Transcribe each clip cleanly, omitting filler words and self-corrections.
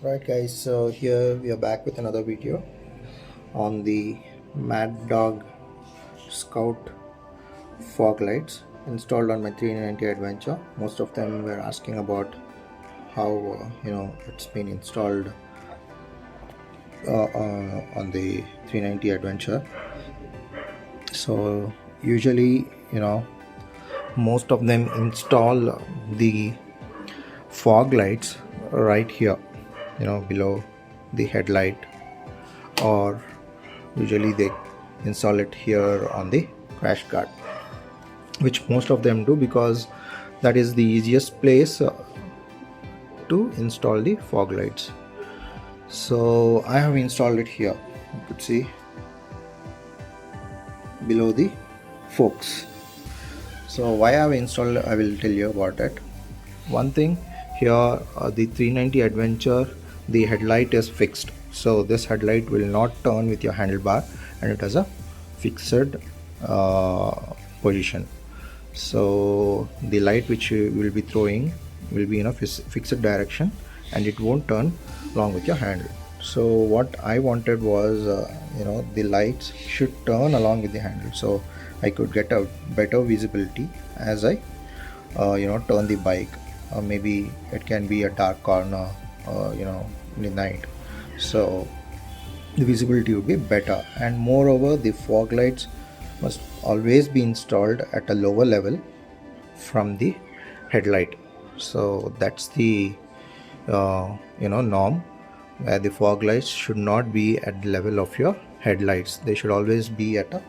Right guys, so here we are back with another video on the Mad Dog Scout fog lights installed on my 390 Adventure. Most of them were asking about how it's been installed on the 390 Adventure. So usually most of them install the fog lights right here, below the headlight, or usually they install it here on the crash guard, which most of them do because that is the easiest place to install the fog lights. So I have installed it here. You could see below the forks. So why I have installed, I will tell you about it. One thing here, the 390 Adventure, the headlight is fixed, so this headlight will not turn with your handlebar, and it has a fixed position. So the light which you will be throwing will be in a fixed direction and it won't turn along with your handle. So what I wanted was the lights should turn along with the handle, so I could get a better visibility as I turn the bike. Maybe it can be a dark corner, in the night, so the visibility would be better. And moreover, the fog lights must always be installed at a lower level from the headlight. So that's the norm, where the fog lights should not be at the level of your headlights. They should always be at a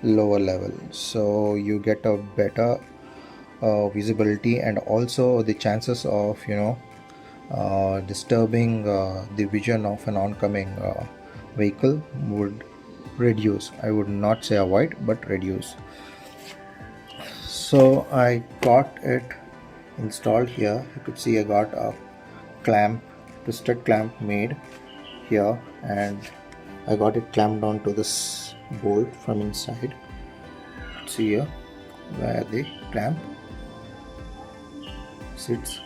lower level, so you get a better visibility, and also the chances of disturbing the vision of an oncoming vehicle would reduce. I would not say avoid, but reduce. So I got it installed here. You could see I got a twisted clamp made here, and I got it clamped onto this bolt from inside. You could see here where the clamp sits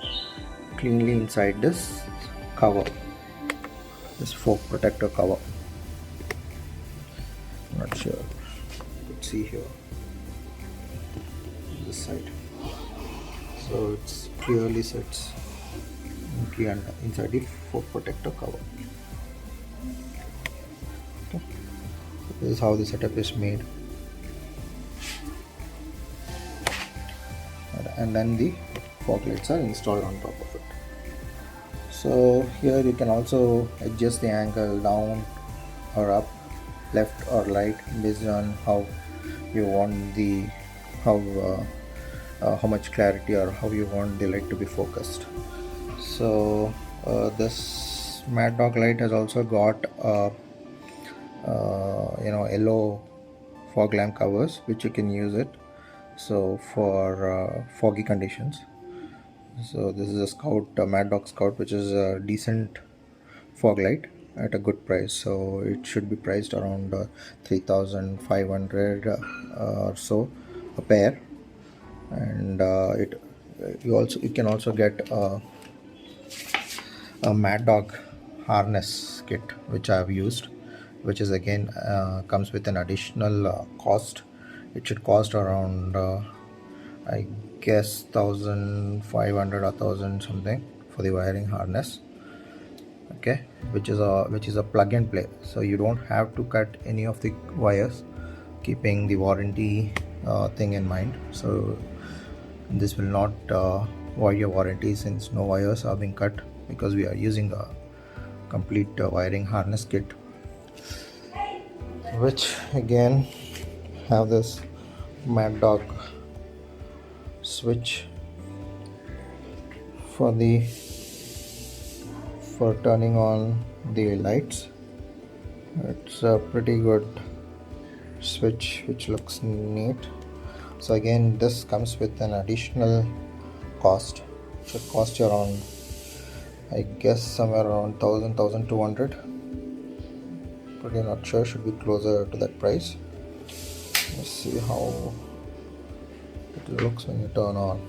cleanly inside this cover, this fork protector cover. Not sure you could see here this side, so it's clearly sits inside the fork protector cover. Okay. This is how the setup is made, and then the fog lights are installed on top of it. So here you can also adjust the angle down or up, left or right, based on how you want the how much clarity or how you want the light to be focused. So this Mad Dog light has also got yellow fog lamp covers, which you can use it so for foggy conditions. So this is a Mad Dog Scout, which is a decent fog light at a good price. So it should be priced around 3,500 or so a pair. And you can also get a Mad Dog harness kit, which I have used, which is again comes with an additional cost. It should cost around I guess 1,500 or 1,000 something for the wiring harness. Okay, which is a plug and play, so you don't have to cut any of the wires, keeping the warranty thing in mind. So this will not void your warranty, since no wires are being cut, because we are using a complete wiring harness kit, which again have this Mad Dog switch for turning on the lights. It's a pretty good switch which looks neat. So again, this comes with an additional cost. It should cost you around, I guess, somewhere around 1,200. Pretty not sure, should be closer to that price. Let's see how it looks when you turn on.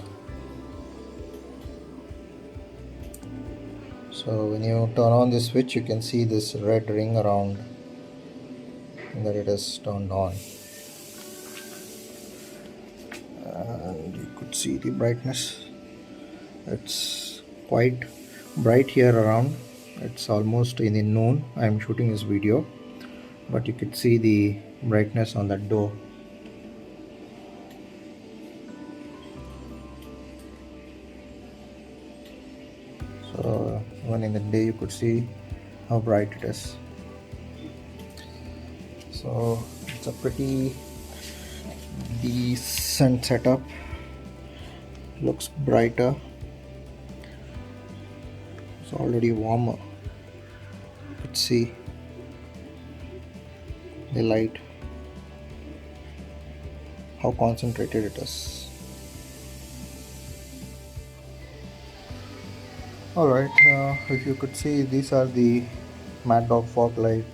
So So when you turn on the switch, you can see this red ring around that it is turned on, and you could see the brightness. It's quite bright here around. It's almost in the noon. I'm shooting this video, but you could see the brightness on that door. So even in the day you could see how bright it is. So it's a pretty decent setup. Looks brighter. It's already warmer. You could see the light, how concentrated it is. Alright, if you could see, these are the Mad Dog fog light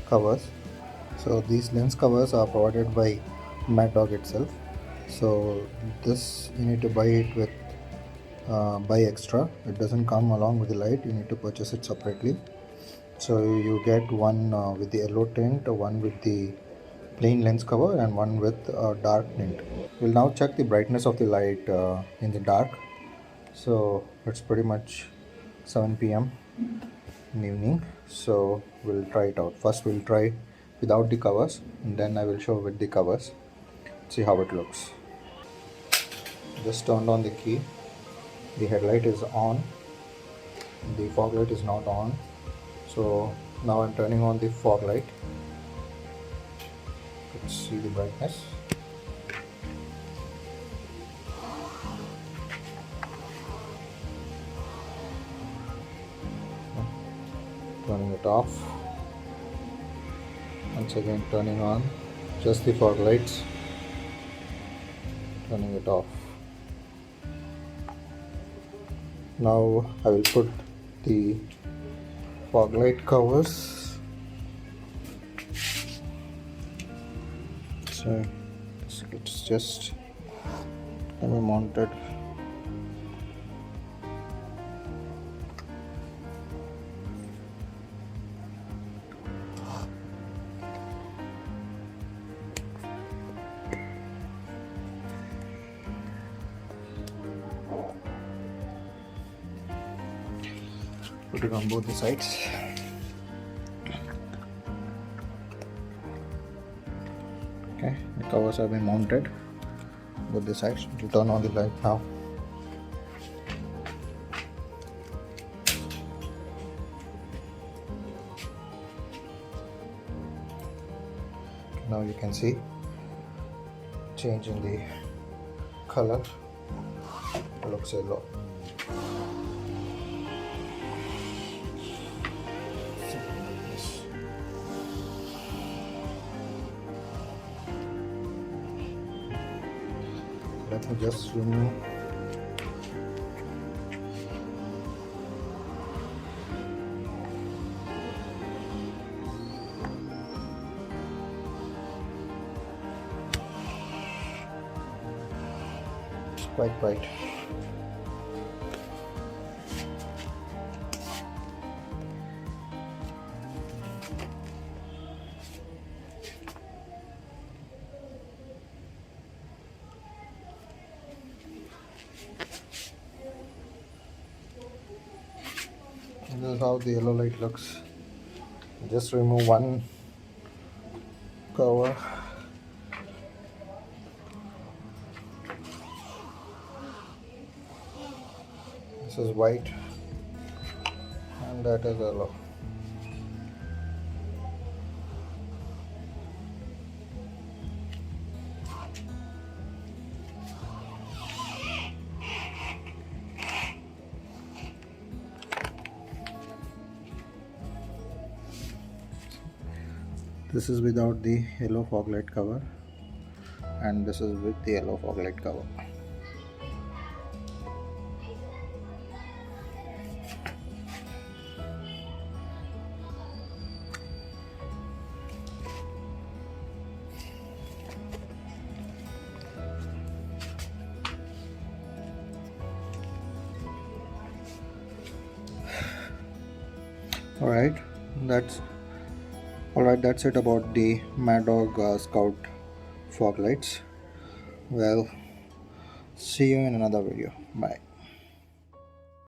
covers. So these lens covers are provided by Mad Dog itself. So this you need to buy it with buy extra. It doesn't come along with the light. You need to purchase it separately. So you get one with the yellow tint, one with the plain lens cover, and one with dark tint. We'll now check the brightness of the light in the dark. So it's pretty much 7 p.m. in the evening. So we'll try it out. First we'll try without the covers, and then I will show with the covers. See how it looks. Just turned on the key. The headlight is on. The fog light is not on. So now I'm turning on the fog light. Let's see the brightness. Turning it off. Once again turning on just the fog lights. Turning it off. Now I will put the fog light covers. So it's just mounted. Put it on both the sides. Okay, the covers have been mounted both the sides. To turn on the light now. Now you can see change in the color. It looks yellow. Let me just remove it's quite bright. This is how the yellow light looks. Just remove one cover. This is white and that is yellow. This is without the yellow fog light cover, and this is with the yellow fog light cover. All right, that's all right. That's it about the Mad Dog Scout fog lights. Well, see you in another video. Bye.